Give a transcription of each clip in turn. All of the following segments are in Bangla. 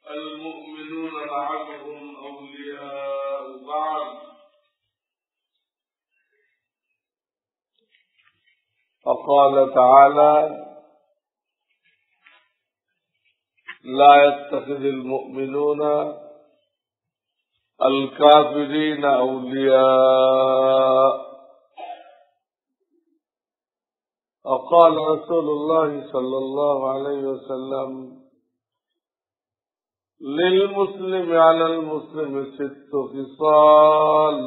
المؤمنون بعضهم أولياء بعض فقال تعالى لا يتخذ المؤمنون الكافرين أولياء وقال رسول الله صلى الله عليه وسلم للمسلم على المسلم 6 خصال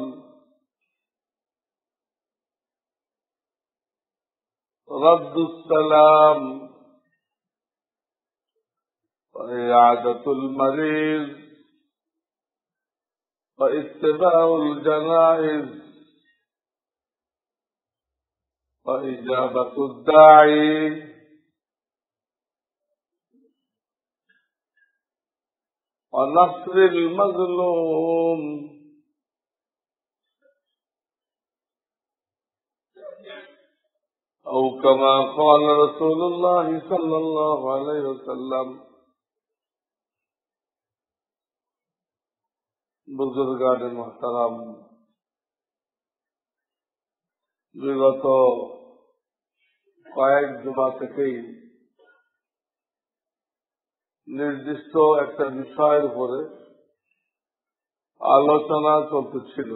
رد السلام وعيادة المريض واتباع الجنائز وإجابة الداعي ونصر المظلوم أو كما قال رسول الله صلى الله عليه وسلم बुजुर्गान मोहतरम विगत কয়েক জুমা থেকেই নির্দিষ্ট একটা বিষয়ের উপরে আলোচনা চলতেছিল।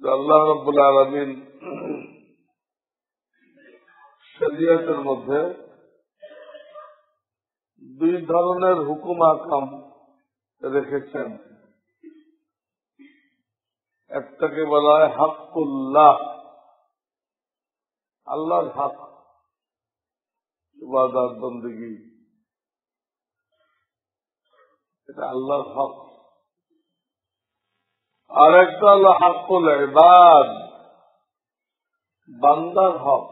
আল্লাহ রাব্বুল আলামিন শরীয়তের মধ্যে 2 ধরনের হুকুম আহকাম রেখেছেন। একটাকে বলা হয় হকুল্লাহ, আল্লাহর হক, ইবাদত বন্দেগী, এটা আল্লাহর হক। আর একটা হলো হকুল ইবাদ, বান্দার হক।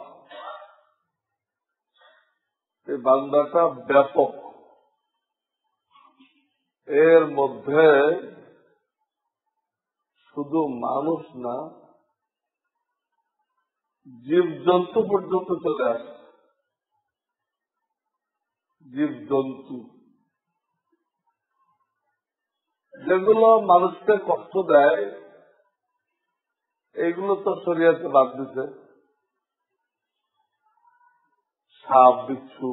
এই বান্দাটা ব্যাপক, এর মধ্যে শুধু মানুষ না, জীবজন্তু পর্যন্ত চলে আসে। জীবজন্তু যেগুলো মানুষকে কষ্ট দেয়, এইগুলো তো শরীয়তে বাদ দিছে। সাপ, বিচ্ছু,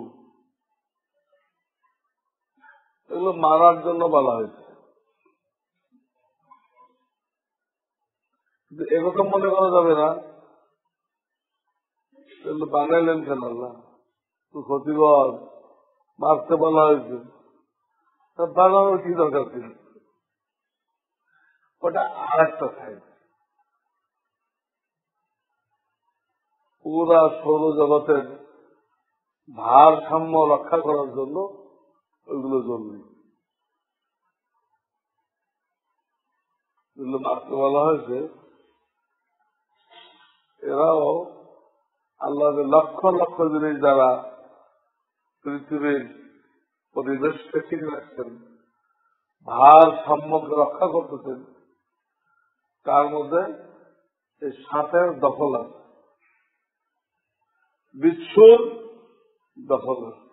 এগুলো মারার জন্য বলা হয়েছে। এরকম মনে করা যাবে না এগুলো বানাইলেন কেন আল্লাহ, তুই ক্ষতিকর, মারতে বলা হয়েছে, বানানোর কি দরকার ছিল? ওটা আর একটা সাইড। পুরা সৌরজগতের ভারসাম্য রক্ষা করার জন্য ওইগুলো জরুরি। যেগুলো মারতে বলা হয়েছে, এরাও আল্লাহর লক্ষ লক্ষ জিনিস দ্বারা পৃথিবীর পরিবেশকে ঠিক রাখছেন, ভারসাম্যকে রক্ষা করতেছেন। তার মধ্যে এই সাপের দখল আছে, বিচ্ছুর দখল আছে,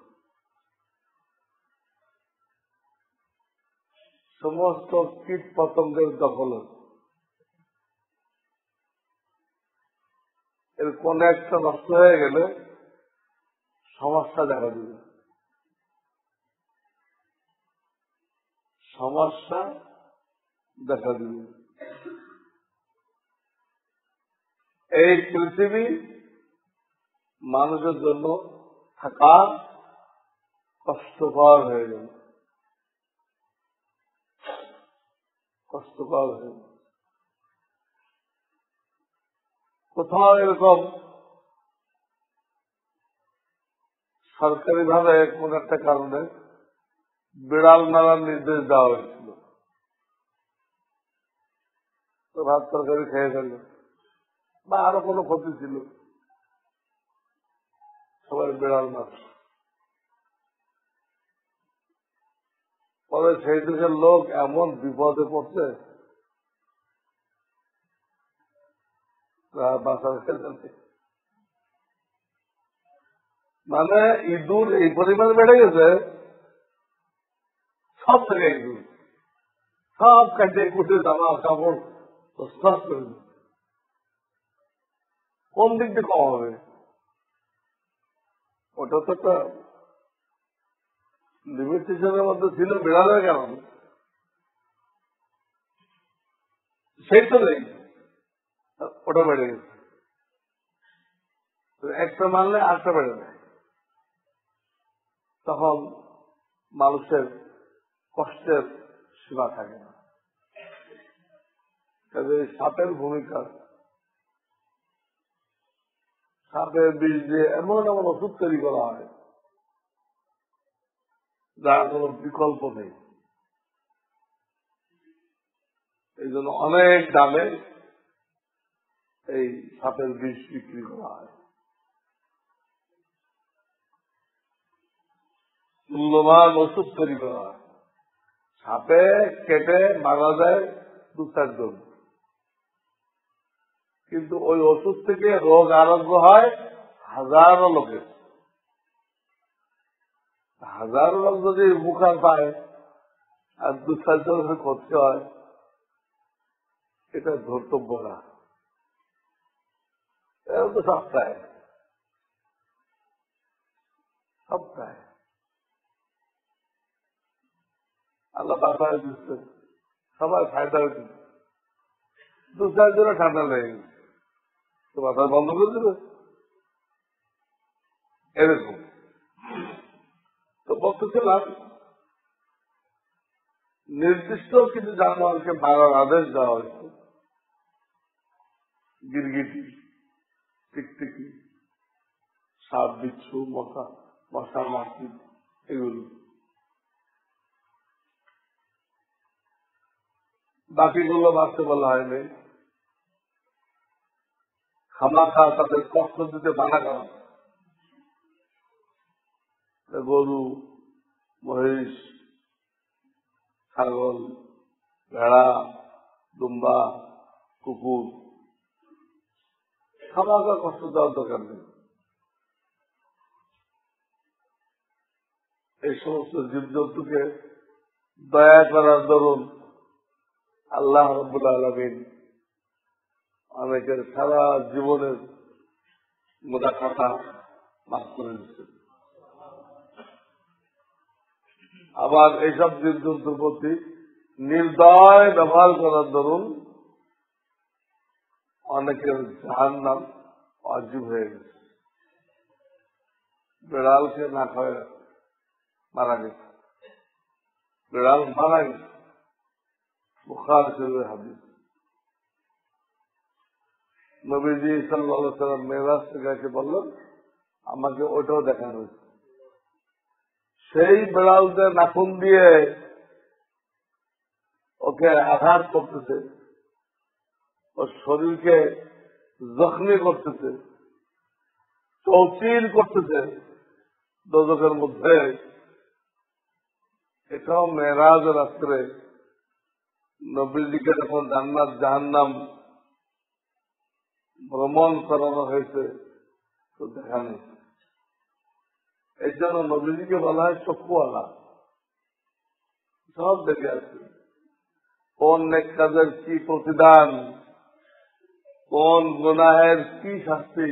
সমস্ত কীট পতঙ্গের দখল আছে। এর কোন একটা নষ্ট হয়ে গেলে সমস্যা দেখা দিবে, সমস্যা দেখা দিবে। এই পৃথিবী মানুষের জন্য থাকা কষ্টকর হয়ে গেল, কষ্টকর হয়ে গেল। কোথাও এরকম সরকারি ভাবে কোন একটা কারণে বিড়াল মারার নির্দেশ দেওয়া হয়েছিল, তো ভাত তরকারি খেয়ে ফেলল, বা আরো কোনো ক্ষতি ছিল, সবাই বিড়াল মার। পরে সেই দেশের লোক এমন বিপদে পড়ছে, বাঁচার ক্ষেত্রে মানে ইঁদুর এই পরিমাণ বেড়ে গেছে, সব থেকে ইঁদুর সব কাটে কুটে জামা কাপড় সব করে দিচ্ছে। কোন দিক দিয়ে কম হবে? ওটা তো একটা লিমিটেশনের মধ্যে ছিল, বেড়ালে কেন? সেই তো নেই, ওটা বেড়ে গেছে। একটা মানলে আটটা বেড়ে যায়, তখন মানুষের কষ্টের সীমা থাকে না। কাজে সাপের ভূমিকা, সাপের বীজ দিয়ে এমন এমন ওষুধ তৈরি করা হয় যার কোন বিকল্প নেই। এই জন্য অনেক দামে এই সাপের বীজ বিক্রি করা হয়। মূল্যবান ওষুধ তৈরি করা হয়। সাপে কেটে মারা যায় 2-4 জন, কিন্তু ওই ওষুধ থেকে রোগ আরোগ্য হয় হাজারো লোকের। হাজারো লোক যদি উপকার পায় আর 2-4 জনের ক্ষতি হয়, এটা ধর্তব্য না। এটা তো সপ্তাহে সপ্তাহে আল্লাহ বাসায় দিচ্ছে, সবাই ফায়দা হয়েছে। 2-4 জনের ঠান্ডা লেগে গেছে, তো বাসায় বন্ধ করে দেবে এরকম। তো বলতেছিলাম, নির্দিষ্ট কিছু জানোয়ারকে মারার আদেশ দেওয়া হয়েছে। গিরগিটি, টিকটিকি, সাপ, বিচ্ছু, মশা, মাছি, এগুলো। বাকিগুলো মারতে বলা হয়নি। খামাখা তাদের কষ্ট দিতে মানা করা। গরু, মহিষ, ছাগল, ভেড়া, দুম্বা, কুকুর, খামাখা কষ্ট দেওয়ার দরকার নেই। এই সমস্ত জীবজন্তুকে দয়া করার দরুন আল্লাহ রাব্বুল আলামিন অনেকের সারা জীবনের মোটা কথা মাফ করে দিচ্ছে। আবার এইসব জীবজন্তুর প্রতি নির্দয় ব্যবহার করার দরুন অনেকের জাহান্নাম ওয়াজিব হয়ে গেছে। বিড়ালকে না খায় মারা গেছে, বিড়াল মারা গেছে, বুখারী শরীফের হাদিস। নবীজি সাল্লাল্লাহু আলাইহি ওয়াসাল্লাম মেরাজ থেকে এসে বললেন, আমাকে ওটাও দেখানো হয়েছে। সেই বিড়ালদের নাখুন দিয়ে ওকে আঘাত করতেছে, ওর শরীরকে জখমি করতেছে, চৌচির করতেছে দোজখের মধ্যে। এটাও মেরাজ রাত্রে নবীজিকে যখন জান্নাত জাহান্নাম ভ্রমণ করানো হয়েছে, তো দেখানো। এই জন্য নবীজিকে বলা হয় চক্ষুওয়ালা, সব দেখে আছে। কোন নেক কাজের কি প্রতিদান, কোন গুনাহের কি শাস্তি,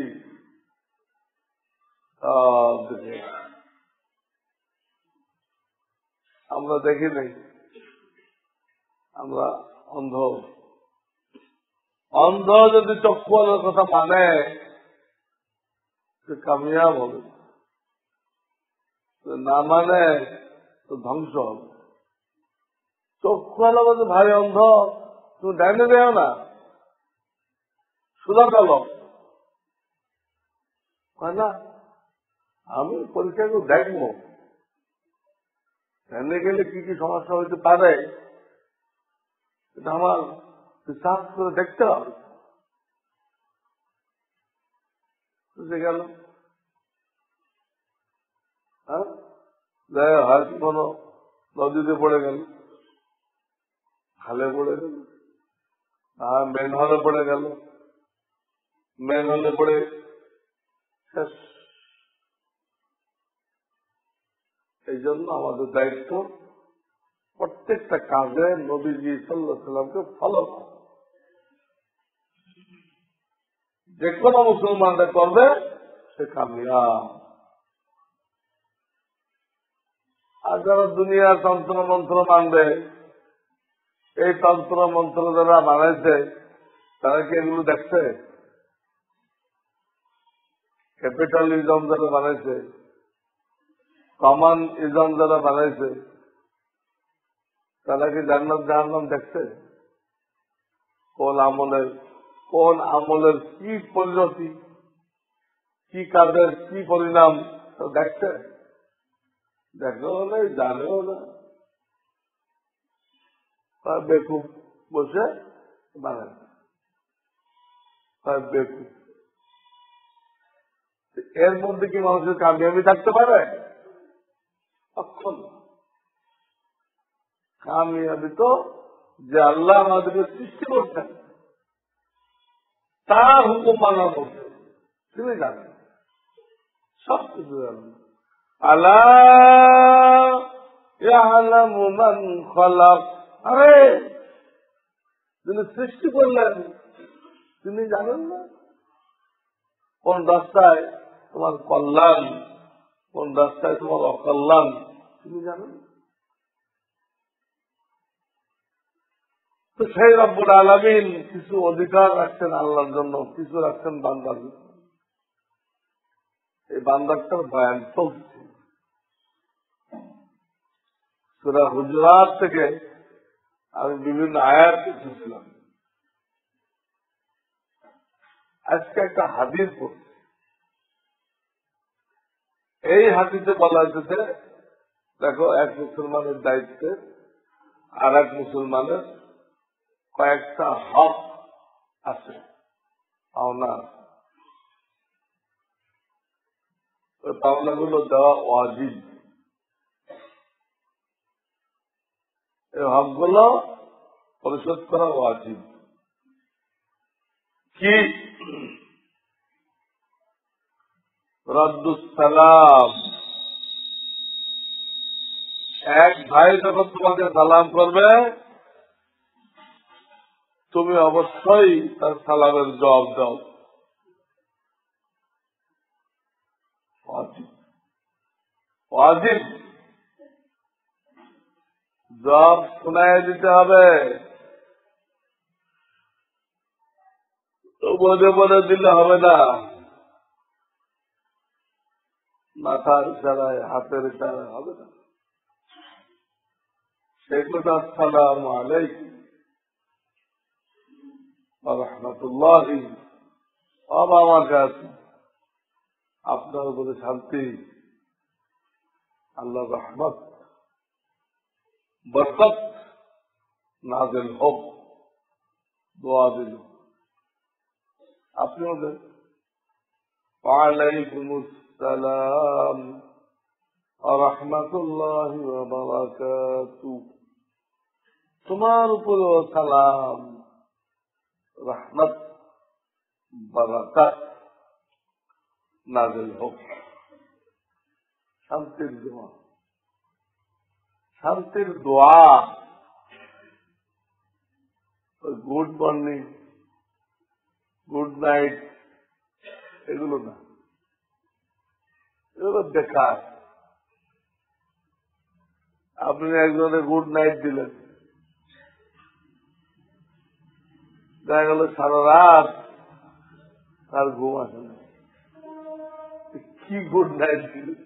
সব দেখে। আমরা দেখি নাই, আমরা অন্ধ। অন্ধ যদি চক্ষুওয়ালার কথা মানে সে কামিয়াব হবে, না মানে তো ধ্বংস হবে। চক্ষুওয়ালা বলতে ভাই অন্ধ, তুমি ডাইনে দেও না, সুদা কালো না, আমি পরীক্ষা করে দেখবো ডাইনে গেলে কি কি সমস্যা হইতে পারে, এটা আমার বিশ্বাস করে দেখতে হবে। বুঝে গেল? হ্যাঁ, হয়তো কোনো নদীতে পড়ে গেল, খালে পড়ে গেল, মেন হলে পড়ে গেল, মেন হলে পড়ে শেষ। এই জন্য আমাদের দায়িত্ব প্রত্যেকটা কাজে নবীজি সাল্লাল্লাহু আলাইহি ওয়াসাল্লামকে ফলো করা। যে কোনো মুসলমানরা করবে সে কামিয়াব। আর যারা দুনিয়ার তন্ত্র মন্ত্র মানবে, এই তন্ত্র মন্ত্র যারা বানাইছে তারা কি এগুলো দেখছে? ক্যাপিটালিজম যারা বানাইছে, কমন ইজম যারা বানাইছে, তারা কি জান্নাত জাহান্নাম দেখছে? কোন আমলের কি পরিণতি, কি কাজের কি পরিণাম দেখছে? দেখেও নাই, জানেও না। বেকুব বসে বানায়, বেকুব। এর মধ্যে কি মানুষের কামিয়াবি থাকতে পারে? অক্ষণ। কামিয়াবি তো যে আল্লাহ আমাদেরকে সৃষ্টি করছেন তার হুকুম মানার মধ্যে, তিনি জানেন, সব কিছু জানেন। আল্লাহ ইয়ালামু মান খালাক, আরে যিনি সৃষ্টি করলেন তিনি জানেন না কোন রাস্তায় তোমার কল্যাণ, কোন রাস্তায় তোমার অকল্যাণ, তিনি জানেন। তো সেই রব্বুল আলামিন কিছু অধিকার রাখছেন আল্লাহর জন্য, কিছু রাখছেন বান্দার জন্য। এই বান্দারটার বয়ান চলছে। সূরা হুজুরাত থেকে আমি বিভিন্ন আয়াত পড়ছিলাম। আজকে একটা হাদিস পড়ছি। এই হাদিসে বলা হয়েছে, দেখো এক মুসলমানের দায়িত্বে আর এক মুসলমানের কয়েকটা হক আছে, পাওনা আছে। ওই পাওনাগুলো দেওয়া ওয়াজিব। এই হকগুলো পরিশোধ করা ওয়াজিব। কি? রদ্দুস সালাম। এক ভাই যখন তোমাকে সালাম করবে তুমি অবশ্যই তার সালামের জবাব দাও। ওয়াজিব। জবাব শোনায় দিতে হবে। মনে মনে দিলে হবে না, মাথার ইশারায় হাতের ইশারায় হবে না। সেগুলো আসসালামু আলাইকুম ওয়া রাহমাতুল্লাহি ওয়া বারাকাতুহু, আপনার উপরে শান্তি, আল্লাহর রহমত বরকত নাযিল হোক, দোয়া দিল। আপনিও দেন ওয়ালাইকুমুস সালাম ওয়া রাহমাতুল্লাহি ওয়া বারাকাতুহু, তোমার উপরে সালাম, রহমত, বারাকাত নাযিল হোক। শান্তির দোয়া, শান্তির দোয়া। গুড মর্নিং, গুড নাইট এগুলো না, এগুলো বেকার। আপনি একজনে গুড নাইট দিলেন, দেখা গেল সারা রাত তার ঘুম আসে না। কি গুড নাইট দিলেন?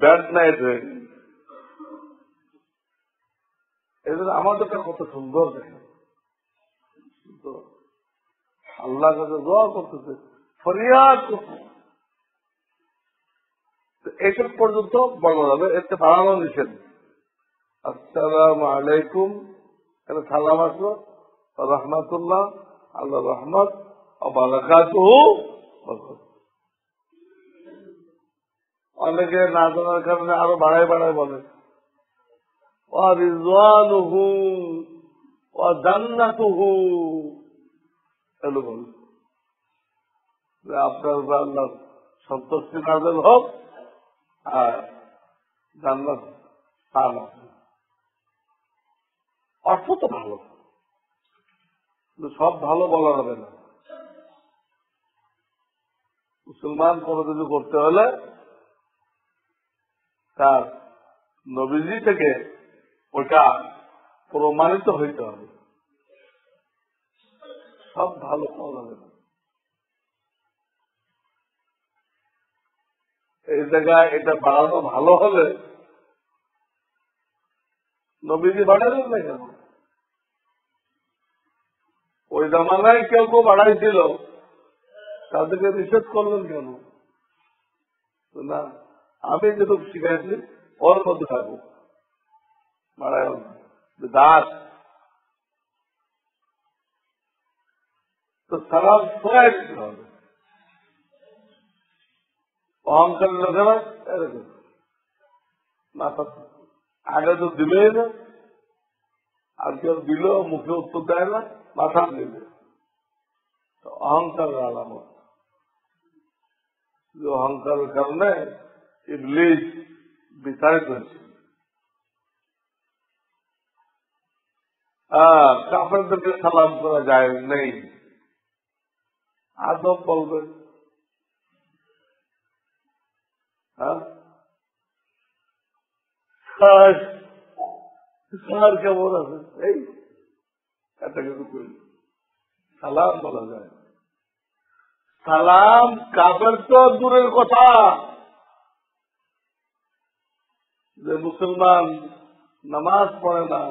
ব্যাড নাইট হয়ে গেল। এদের আমাদেরটা কত সুন্দর দেখে, আল্লাহ কাছে দোয়া করতেছে, ফরিয়াদ করতে। এইসব পর্যন্ত বলা যাবে, এতে বাড়ানো নিষেধ। আসসালামু আলাইকুম, এটা সালাম আসলো, রহমাতুল্লাহ, আল্লাহ রহমত, বারাকাতুহু। অনেকে না জানার কারণে আরো বাড়ায় বাড়ায় বলে ওয়ারিজওয়ানুহু ওয়া জান্নাতুহু, এগুলো বলে আপনার উপর আল্লাহ সন্তুষ্টি নাযিল হোক আর জান্নাত স্থান আছে। অর্থ তো ভালো, কিন্তু সব ভালো বলা যাবে না। মুসলমান কোনো কিছু করতে হলে তার নবীজি থেকে ওটা প্রমাণিত হইতে হবে। সব ভালো পাওয়া যাবে না। এই জায়গায় এটা বাড়ানো ভালো হলে নবীজি বাড়ালেন না কেন? ওই জামানায় কেউ কেউ বাড়াইছিল, তাদেরকে নিষেধ করলেন কেন? না, আমি যেটুকু শিখাইছি ওর মধ্যে থাকবো, বাড়াই দাস তো সালাম সবাই দিতে হবে। অহংকারের লোকেরা এরকম মাথা আগে তো দিবেই না, আর কেউ দিল মুখে উত্তর দেয় না, মাথা দিবে। অহংকারের আলামত। অহংকারের কারণে ইবলিস বিতাড়িত হয়েছে। কাফেরদেরকে সালাম করা যায় নেই, আদব বলবে। কেমন আছে এই একটা কিছু করি, সালাম বলা যায়। সালাম কাফের তো দূরের কথা, যে মুসলমান নামাজ পড়ে না,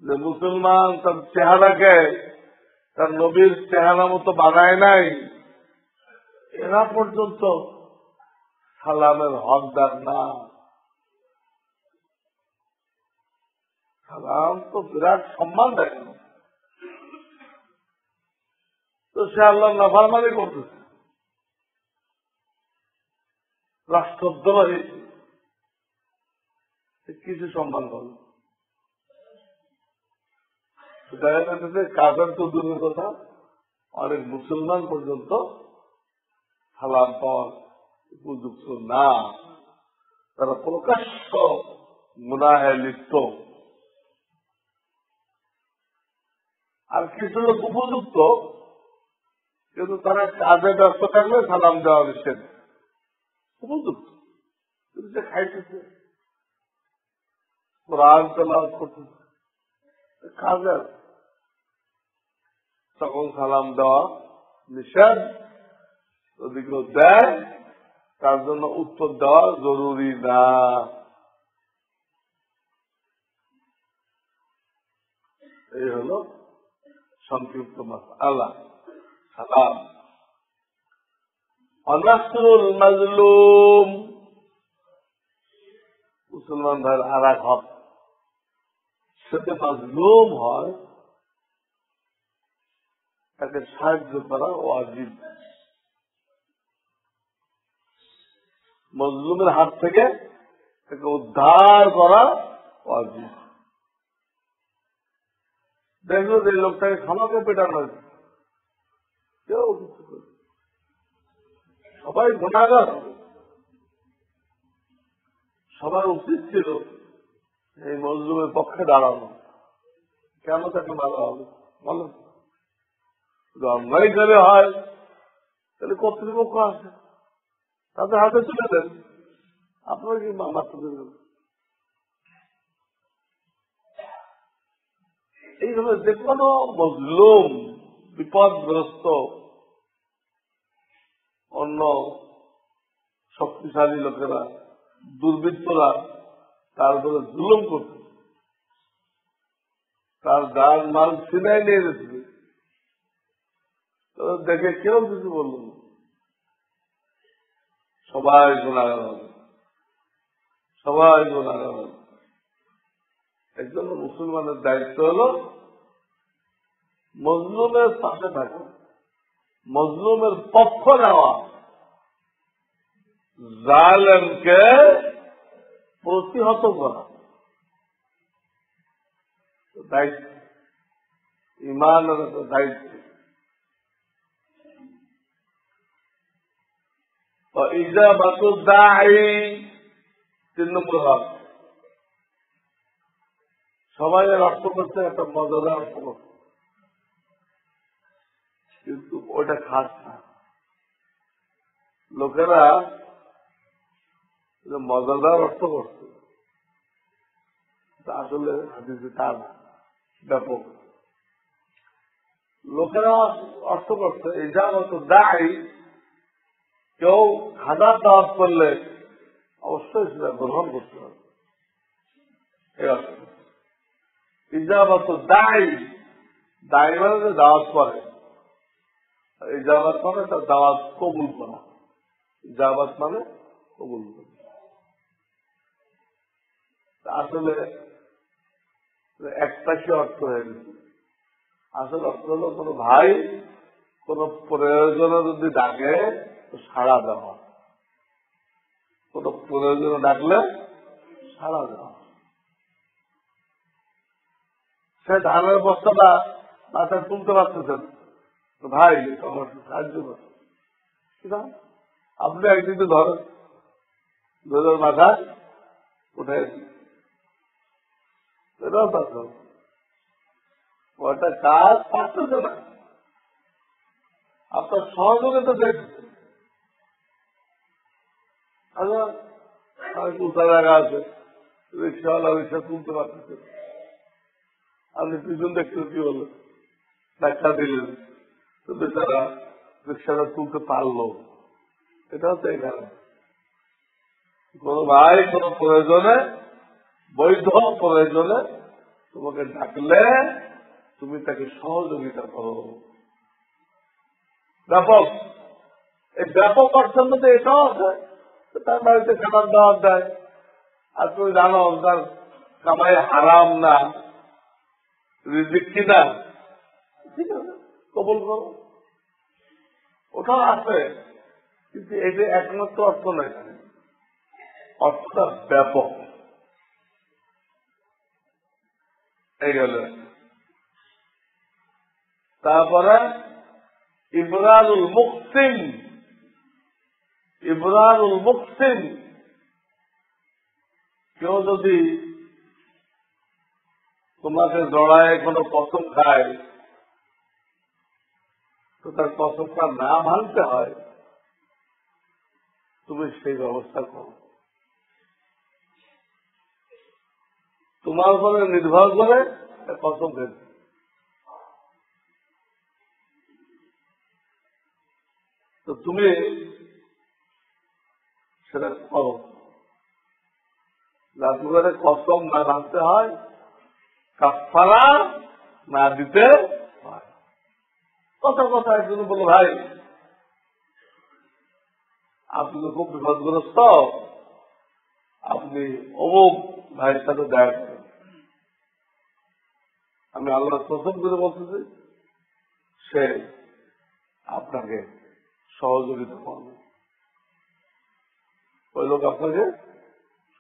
যে মুসলমান তার চেহারাকে তার নবীর চেহারা মতো বানায় নাই, এরা পর্যন্ত সালামের হকদার না। সালাম তো বিরাট সম্মান দেয়, তো সে আল্লাহ নাফরমানি করতেছে, রাষ্ট্রদ্রোহী, কিছু সম্মান পাবে। কাফের তো দূরের কথা, অনেক মুসলমান পর্যন্ত সালাম পাওয়ার উপযুক্ত না, তারা প্রকাশ্য গুনাহে লিপ্ত। আর কিছু লোক উপযুক্ত, কিন্তু তারা কাজে ব্যস্ত থাকলে সালাম দেওয়া নিষেধ। উপযুক্ত কিন্তু সে খাইতেছে, কোরআন তেলাওয়াত করতেছে, কাজে তখন সালাম দেওয়া নিষেধ। যদি কেউ দেয় তার জন্য উত্তর দেওয়া জরুরি না। এই হল সংক্ষিপ্ত মাসআলা সালাম। অনাসরুল মাজলুম, মুসলমান ভাইয়ের আর এক হক, সেটা মাজলুম হয় তাকে সাহায্য করা ওয়াজিব। মজলুমের হাত থেকে তাকে উদ্ধার করা ওয়াজিব। দেখলো যে লোকটাকে খামাকে পেটানো হয়েছে, কেউ কিছু করে, সবাই গুনাহগার, সবার উচিত ছিল এই মজলুমের পক্ষে দাঁড়ানো। কেন তাকে মারা হবে বলো? অন্যায় করে হয় তাহলে কর্তৃপক্ষ আছে, তাদের হাতে তুলে দেন, আপনারা কি মারতে দেবেন? এইভাবে যে কোনো মজলুম, বিপদগ্রস্ত, অন্য শক্তিশালী লোকেরা, দুর্বৃত্তরা তার উপরে জুলুম করছে, তার গান মাল ছিনাই নিয়ে গেছে, দেখে কেউ কিছু বলল না, সবাই গুনাহগার হবে, সবাই গুনাহগার হবে। এর জন্য মুসলমানের দায়িত্ব হল মজলুমের পাশে থাকা, মজলুমের পক্ষ নেওয়া, জালেমকে প্রতিহত করা দায়িত্ব, ইমানের একটা দায়িত্ব। ইজাবাতু দাঈ 3 নম্বর ভাগ। সবাই এর অর্থ করছে একটা মজাদার অর্থ করছে, কিন্তু ওইটা খাস না। লোকেরা মজাদার অর্থ করছে, আসলে হাদিসে তা না, ব্যাপক। লোকেরা অর্থ করছে ইজাবাতু দাঈ, কেউ খানার দাওয়াত করলে অবশ্যই সেটা গ্রহণ করতে হবে। ইজাবাতু দাঈ, দাঈ মানে যে দাওয়াত করে, ইজাবাত মানে তার দাওয়াত কবুল করা। ইজাবাত মানে কবুল করা। আসলে একটাকে অর্থ হয়ে গেছে। আসলে অর্থ হল কোন ভাই কোন প্রয়োজনে যদি ডাকে তো সাড়া দেওয়া, কোন প্রয়োজনে ডাকলে সাড়া দেওয়া। সে ধানের বস্তাটা মাথায় তুলতে পারতেছেন, ভাই আমার সাহায্য করে, আপনি একদিকে ধরেন, ধরে মাথা উঠে এটাও পারছেন, ওটা কাজ পারতেছে না, আপনার সহযোগিতা দেখছেন। আচ্ছা উঠা জায়গা আছে, রিক্সাওয়ালা রিক্সা তুলতে পারতেছে, আপনি পিছন দেখতে কি বললেন, ধাক্কা দিলেন, তো বেচারা রিক্সাটা তুলতে পারলো। এটা হচ্ছে এখানে কোন ভাই কোন প্রয়োজনে, বৈধ প্রয়োজনে তোমাকে ডাকলে তুমি তাকে সহযোগিতা করো। ব্যাপক, এই ব্যাপক অর্থের মধ্যে এটাও আছে, তার বাড়িতে খাবার দাওয়াত দেয়, আর তুমি জানো তার কামাই হারাম না, রিজিক কিনা, ঠিক আছে কবুল করো, ওটাও আছে। কিন্তু এটা একমাত্র অর্থ নয়, অর্থটা ব্যাপক। এই গেল। তারপরে ইবরারুল মুহসিন, ইবরারুল মুহসিন, কেউ যদি তোমাকে জড়ায় কোনো কসম খায় তো তার কসমটা না ভাঙতে হয়, তুমি সেই ব্যবস্থা করো। তোমার উপরে নির্ভর করে কসম খেয়েছে, তো তুমি সেটা করো, যাতে করে কসম না ভাঙতে হয়, কাফারা না দিতে হয়। কথা কথা একজন বলো, ভাই আপনি তো খুব বিপদগ্রস্ত, আপনি অমুক ভাইয়ের সাথে দেখা করেন, আমি আল্লাহর কসম করে বলতেছি সে আপনাকে সহযোগিতা করবে, ওই লোক আপনাকে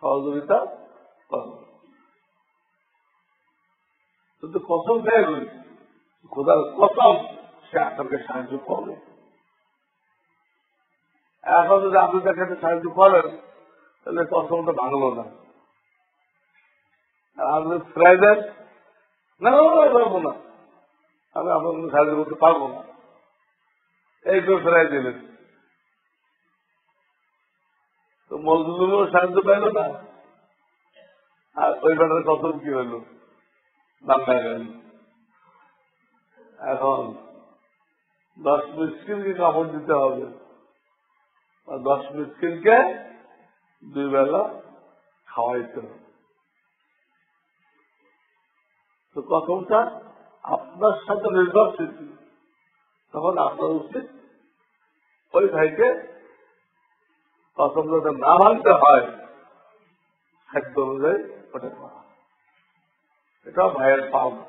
সহযোগিতা করবে। কিন্তু কসম খেয়ে গেল, খোদার কসম সে আপনাকে সাহায্য করবে। এখন যদি আপনি তাকে সাহায্য করেন তাহলে কসমটা ভাঙলো না, আর আপনি ফেরাই দেন, না পারবো না, আমি আপনাকে সাহায্য করতে পারবো না, এই করে ফেরাই দিলেন, তো মজলুমও সাহায্য পাইল না, আর ওই ব্যাটার কসম কি হইল, বাংলায় গেল। এখন 10 মিসকিনকে কাপড় দিতে হবে, আর 10 মিসকিনকে 2 বেলা খাওয়াইতে হবে। তো কসমটা আপনার সাথে নির্ভরশীল, তখন আপনার উচিত ওই ভাইকে কসম যাতে না ভাঙতে হয় খাদ্য অনুযায়ী ওটা করা, এটাও ভাইয়ের পাওনা।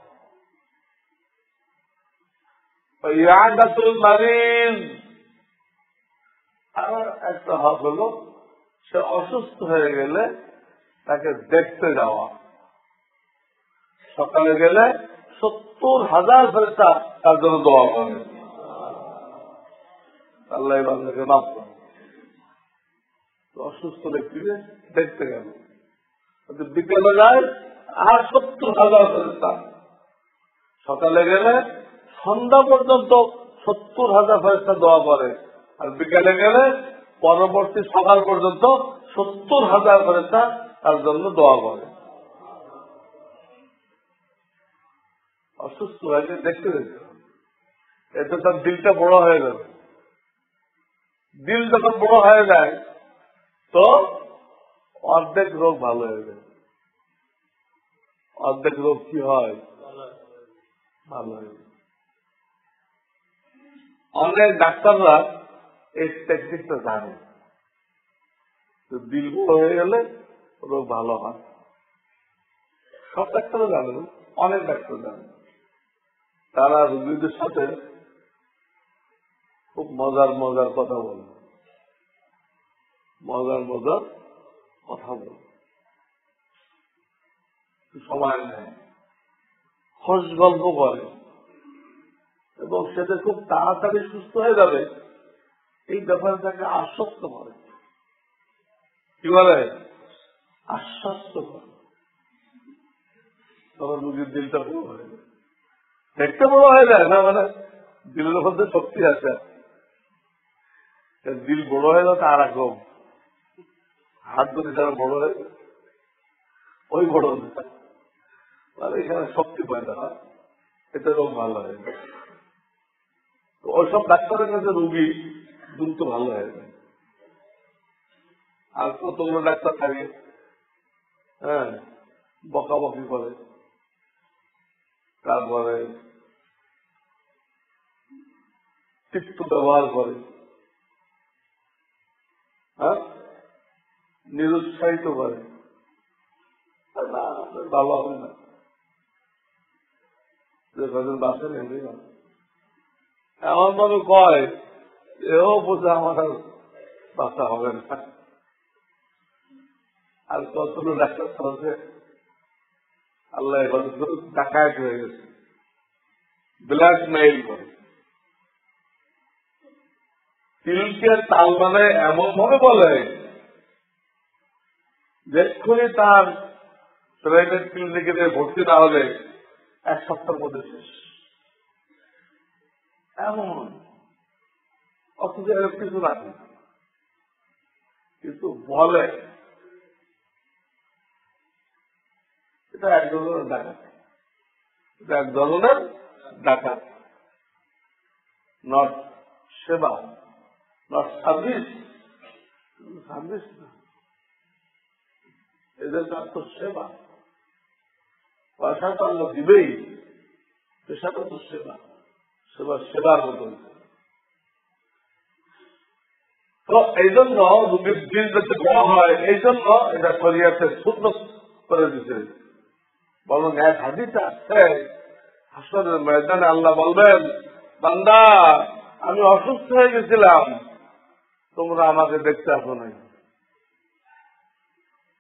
ইয়াদাতুল মারিজ, আর একটা হক হল সে অসুস্থ হয়ে গেলে তাকে দেখতে যাওয়া, সকালে গেলে 70,000 ফেরেশতা তার জন্য দোয়া করে, আল্লাহ বান্দাকে মাফ করে। অসুস্থ ব্যক্তিকে দেখতে গেল, বিকেলে যায় আর 70,000 ফেরেশতা, সকালে গেলে সন্ধ্যা পর্যন্ত 70,000 ফেরেশতা দোয়া করে, আর বিকেলে গেলে পরবর্তী সকাল পর্যন্ত 70,000 ফেরেশতা তার জন্য দোয়া করে। অসুস্থ হয়ে দেখতে দেখতে এতে তার দিলটা বড় হয়ে যাবে। দিল যখন বড় হয়ে যায় তো অর্ধেক রোগ ভালো হয়ে যায়। অর্ধেক রোগ কি হয়? ভালো হয়ে যায়। অনেক ডাক্তাররা এই টেকনিকটা জানে, দিল বড় হয়ে গেলে রোগ ভালো হয়। সব ডাক্তারও জানেন, অনেক ডাক্তার জানেন। তারা রোগীদের সাথে খুব মজার মজার কথা বলে, মজার মজার কথা বলে, সময় নেয়, খোঁজ গল্প করে, এবং সেটা খুব তাড়াতাড়ি সুস্থ হয়ে যাবে এই ব্যাপারে তাকে আশ্বস্ত করে। কি বলে? আশ্বস্ত করে। তখন রোগীর দিলটা বড় হয়ে যায়, দেখতে বড় হয়ে যায় না, মানে দিলের মধ্যে শক্তি আছে। দিল বড় হয়ে যাচ্ছে আর এক রোগ, হাত ধরে যারা বড় হয়ে যায় ওই বড় মানে এখানে শক্তি পায় না, এটা রোগ ভালো হয়ে যায়। ওইসব ডাক্তারের কাছে রোগী দ্রুত ভালো হয়ে যায়। আর কতগুলো ডাক্তার থাকে, হ্যাঁ, বকাবকি করে, তারপরে তিক্ত ব্যবহার করে, হ্যাঁ, নিরুৎসাহিত করে, না ভালো হবে না, যে কজন বাসে নেবে না, এমন ভাবে কয় এও বোঝে আমার বাসা হবে না। আর কতগুলো ডাক্তার আছে আল্লাহ ডাকায়ত হয়ে গেছে, ব্ল্যাকমেইল করে, তিলকে তাল মানে এমন ভাবে বলে যেক্ষুনি তার প্রাইভেট ক্লিনিকে ভর্তি না হলে 1 সপ্তাহের মধ্যে শেষ। এমন অথচ এর কিছু রাখে, কিন্তু বলে এটা এক ধরনের ডাকাত, এটা এক ধরনের ডাকাত, নট সেবা, নট সার্ভিস। সার্ভিস না, এদের কাজ তো সেবা। পয়সা তো আল্লাহ দিবেই, পেশাটা তো সেবা, সেবার মতো। তো এই জন্য রোগীর দিল যাতে বড় হয়, এই জন্য এটা শরীয়তে সুন্নত করে দিতে। বরং এক হাদিস আছে, হাসরের ময়দানে আল্লাহ বলবেন, বান্দা আমি অসুস্থ হয়ে গেছিলাম, তোমরা আমাকে দেখতে আসো নাই।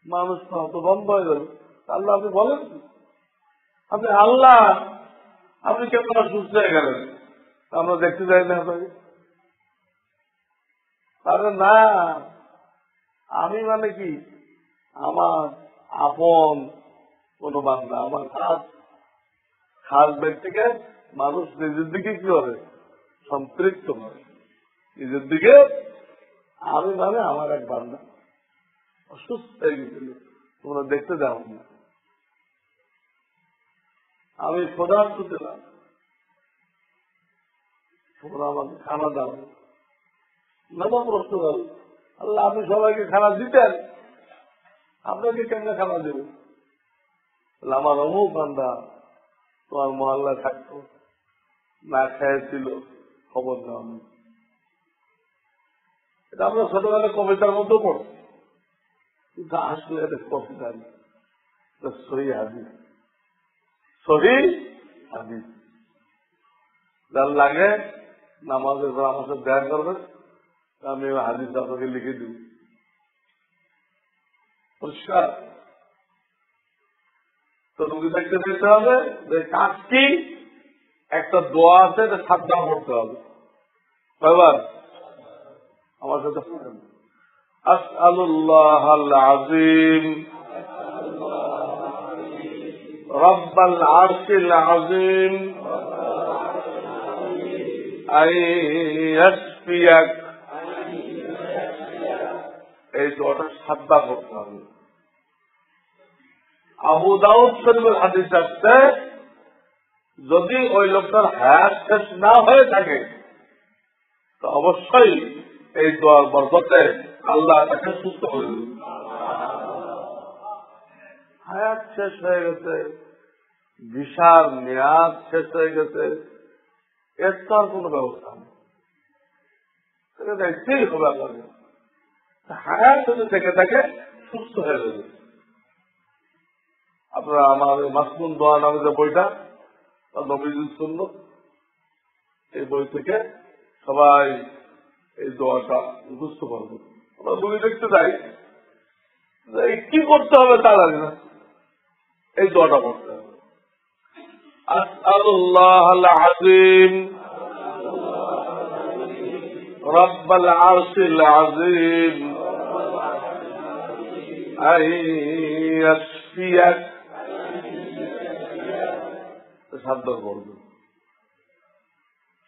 মানুষ তো হতভম্ব হয়ে যাবে। আল্লাহ আপনি বলেন, আপনি আল্লাহ, আপনি কেমন অসুস্থ হয়ে গেলেন, আমরা দেখতে যাই না আপনাকে? তাহলে না, আমি মানে কি আমার আপন কোন বান্দা, আমার খাস ব্যক্তিকে মানুষ নিজের দিকে কি করে সম্পৃক্ত করে, নিজের দিকে। আমি মানে আমার এক বান্দা অসুস্থ হয়ে গেছিল, তোমরা দেখতে যাও না, আমি ক্ষুধার্ত ছিলাম, তোমরা আমাকে খানা দাও না। প্রশ্ন কর, আল্লাহ আপনি সবাইকে খানা দিতেন, আপনাকে কেন খানা দেবেন? আমার অমুক বান্দা তোমার মহল্লায় থাকতো, না খেয়েছিল, খবর নেওয়া নেই। এটা আমরা ছোটবেলায় কবিতার মধ্যেও পড়ো, কিন্তু আসলে এটা কবিতা না, সহি হাদিস, সহি হাদিস। যার লাগে নামাজের পর আমার সাথে দেখা করবেন, আমি হাদিস আপনাকে লিখে দিব, পরিষ্কার। তো রুগী দেখতে দিতে হবে যে কাজ কি, একটা দোয়া আছে, এটা সাবধান করতে হবে। কয়বার? আমার সাথে পড়েন। আসআলুল্লাহাল আযীম রব্বাল আরশিল আযীম আন ইয়াশফিয়াক। এই দোয়াটা সাবধান করতে হবে। আবু দাউদ শরীফের হাদিস আসছে, যদি ওই লোকটার হায়াত শেষ না হয়ে থাকে তো অবশ্যই এই দোয়ার বরকতে আল্লাহ তাকে সুস্থ করে দেবে। হায়াত শেষ হয়ে গেছে, ভিসার মেয়াদ শেষ হয়ে গেছে, এর তো আর কোন ব্যবস্থা নেই, দেখতেই হবে আপনাকে। হায়াত যদি থেকে থাকে সুস্থ হয়ে যাবে। আপনারা আমার মাসনুন দোয়া নামে যে বইটা, নবীজি সুন্নাত, এই বই থেকে সবাই এই দোয়াটা মুখস্থ করবো। আমরা বই দেখতে যাই, কি করতে হবে তা জানি না, এই দোয়াটা করতে হবে। আসআলুল্লাহাল আযীম রব্বাল আরশিল আযীম আন ইয়াশফিয়াক। সাবধান করবেন,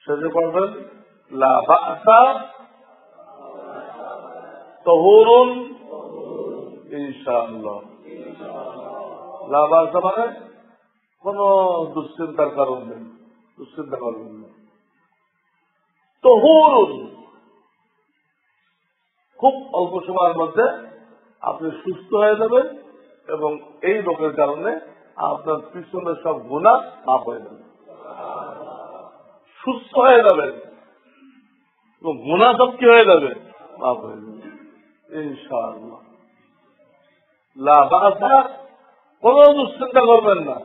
শেষে পড়বেন লা বা'সা তাহুরুন ইনশাআল্লাহ। লা বা'সা মানে কোন দুশ্চিন্তার কারণ নেই, দুশ্চিন্তা করবেন না। তাহুরুন, খুব অল্প সময়ের মধ্যে আপনি সুস্থ হয়ে যাবেন এবং এই রোগের কারণে আপনার পিছনের সব গুনাহ মাফ হয়ে যাবে। সুস্থ হয়ে যাবেন এবং গুনাহ সব কি হয়ে যাবে? মাফ হয়ে যাবে ইনশাআল্লাহ। লা বা'সা, কোন দুশ্চিন্তা করবেন না,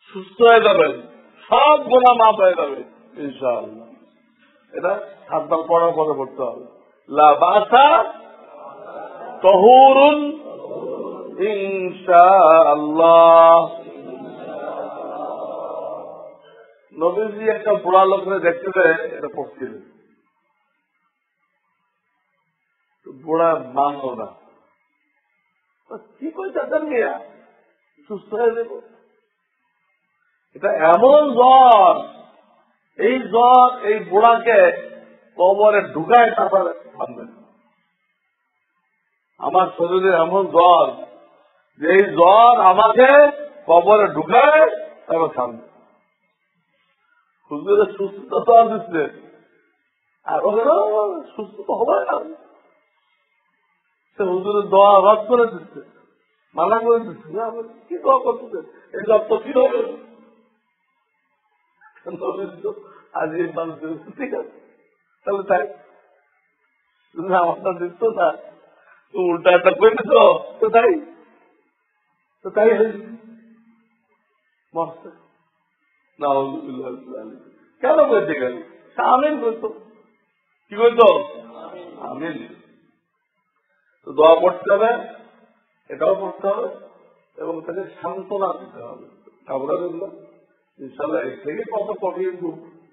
সুস্থ হয়ে যাবেন, সব গুনাহ মাফ হয়ে যাবে ইনশাআল্লাহ। এটা সাবধান পড়ার পরে পড়তে হবে। লা বা'সা তাহুরুন ইনশাআল্লাহ। নবীজি একটা বুড়া লোকরে দেখতে পেয়ে এটা পড়ছিলেন, বুড়া মানল না, কি কইতেছেন মিয়া, সুস্থ হয়ে দেব? এটা এমন জ্বর, এই জ্বর এই বুড়াকে কবরে ঢুকায় তারপরে থামবে। আমার শরীরে এমন জ্বর যে এই জ্বর আমাকে কবরে ঢুকায় তারপর থামবে। হুজুরের সুস্থতা তো আর দিচ্ছে, আর সুস্থ তো হবে না, সে হুজুরের দোয়া রদ করে দিচ্ছে, মানা করে দিচ্ছে। কি দোয়া করতেছে, এই জ্বর তো কি হবে? আজ এই মানুষের ঠিক আছে, তাহলে তাই আমারটা দিচ্ছ না, উল্টা একটা করে দিত তো তাই, তো তাই মস্ত না। কেন বলছে গেল? আমিন করতো, কি করতো? আমিন। তো দোয়া পড়তে হবে, এটাও পড়তে হবে এবং তাকে সান্ত্বনা দিতে হবে। আমরা দেখলাম ইনশাল্লাহ এর থেকে কত কঠিন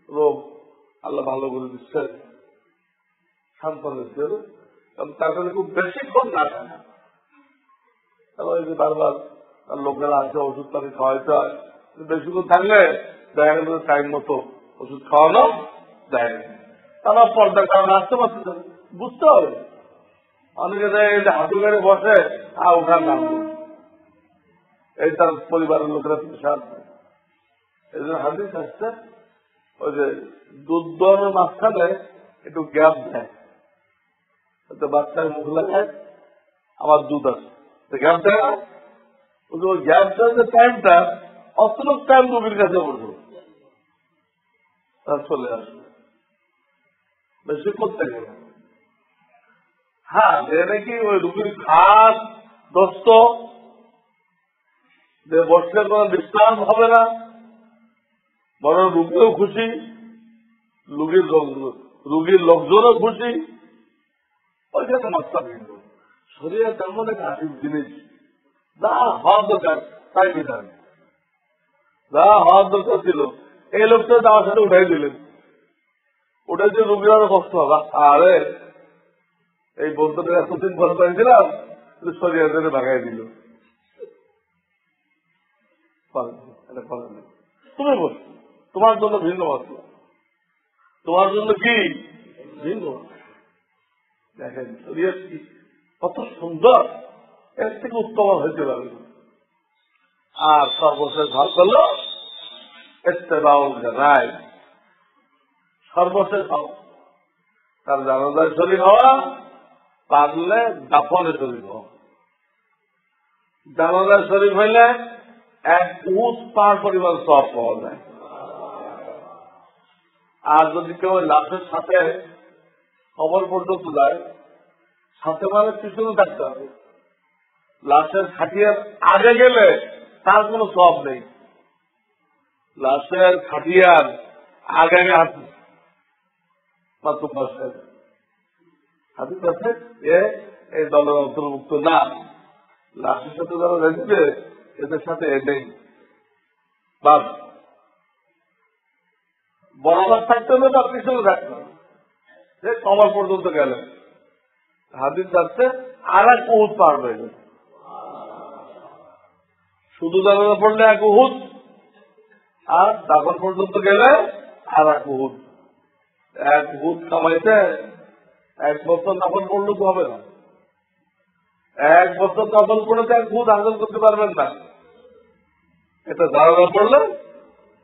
রোগ আল্লাহ ভালো করে দিচ্ছে, সান্ত্বনা দিতে হবে। কারণ তার কাছে খুব বেশিক্ষণ না থাকে, ওই যে বারবার লোকেরা আছে ওষুধ তাকে খাওয়াইতে হয়, বেশিক্ষণ থাকলে দেখা গেল টাইম মতো ওষুধ খাওয়ানো যায় না, তারা পর্দার কারণে আসতে পারছে, বুঝতে হবে। অনেকে হাঁটু গাড়ি বসে আর ওখানে নামবে, এই তার পরিবারের লোকেরা সাহায্য। এই জন্য হাদিস আসছে, ওই যে দুধ দোয়ানোর মাঝখানে একটু গ্যাপ দেয়, বাচ্চার মুখ লাগায় আমার দুধ আছে, গ্যাপ দেয় না, ওই গ্যাপ দেওয়ার যে টাইমটা অত টাইম রোগীর কাছে বসবো, তার চলে আসবে, বেশি করতে গেলে। হ্যাঁ, যে নাকি ওই রুগীর খাস দোস্ত, যে বসলে কোনো বিশ্রাম হবে না, বরং রুগীও খুশি, রুগীর লোকজনও খুশি, ওইখানে মাস্টার কিন্তু শরীয়ত এমন এক আসিফ জিনিস, যা হওয়ার দরকার তাই বিধান, যা হওয়ার দরকার ছিল এই লোকটা আমার সাথে উঠাই দিলেন। ওটা যে রোগীর আরো কষ্ট হবে। আরে এই বন্ধুদের এতদিন ভালো পাইছিলাম, শরীয়তের ভাগাই দিল। তুমি বল, তোমার জন্য ভিন্ন মশলা, তোমার জন্য কি ভিন্ন। দেখেন শরীয়ত কি কত সুন্দর, এর থেকে উত্তম হইতে পারবে। আর সর্বশেষ ভাগ করলো ইত্তেবাউল জানাইজ, সর্বশেষ ভাগ তার জানাজায় শরীর হওয়া, পারলে দাফনে শরীর হওয়া। জানাজায় শরীর হইলে এক উহুদ পার পরিমাণ সওয়াব পাওয়া যায়। আর যদি কেউ লাশের সাথে কবর পর্যন্ত যায়, সাথে মানে পিছনে থাকতে হবে, লাশের খাটিয়ার আগে গেলে তার কোনো সওয়াব নেই। লাশের খাটিয়ার আগে হাঁটু মাত্র হাতির কাছে এই দলের অন্তর্ভুক্ত না। লাশের সাথে যারা যাচ্ছে এদের সাথে নেই, বাস বরাবর থাকতে হবে বা পিছনে থাকতে হবে। সে কবর পর্যন্ত গেলে হাদিস যাচ্ছে আর এক উহুদ পার হয়ে গেছে। শুধু জানাজা পড়লে এক উহুদ, আর দাফন পর্যন্ত গেলে আর এক উহুদ। এক উহুদ কামাইতে 1 বছর দাফন পড়লে তো হবে না। 1 বছর দাফন পড়লে তো 1 উহুদ হাসিল করতে পারবেন না। এটা জানাজা পড়লে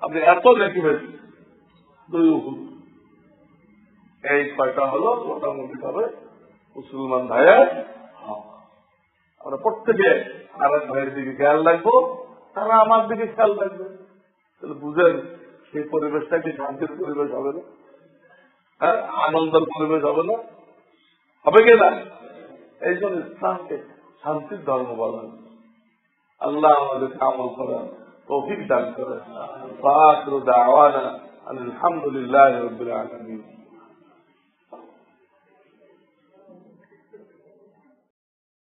আপনি এত দেখি পেয়েছেন 2 উহুদ। এই কয়টা হলো মোটামুটি ভাবে মুসলমান ভাইয়ের। আমরা প্রত্যেকে আর এক ভাইয়ের দিকে খেয়াল রাখবো, তারা আমার দিকে খেয়াল রাখবে। তাহলে বুঝেন সেই পরিবেশটা কি শান্তির পরিবেশ হবে না? হ্যাঁ, আনন্দের পরিবেশ হবে না? হবে কি না? এই জন্য ইসলামকে শান্তির ধর্ম বলা হয়। আল্লাহ আমাদেরকে আমল করার তৌফিক দান করেন। আলহামদুলিল্লাহ রাব্বিল আলামিন।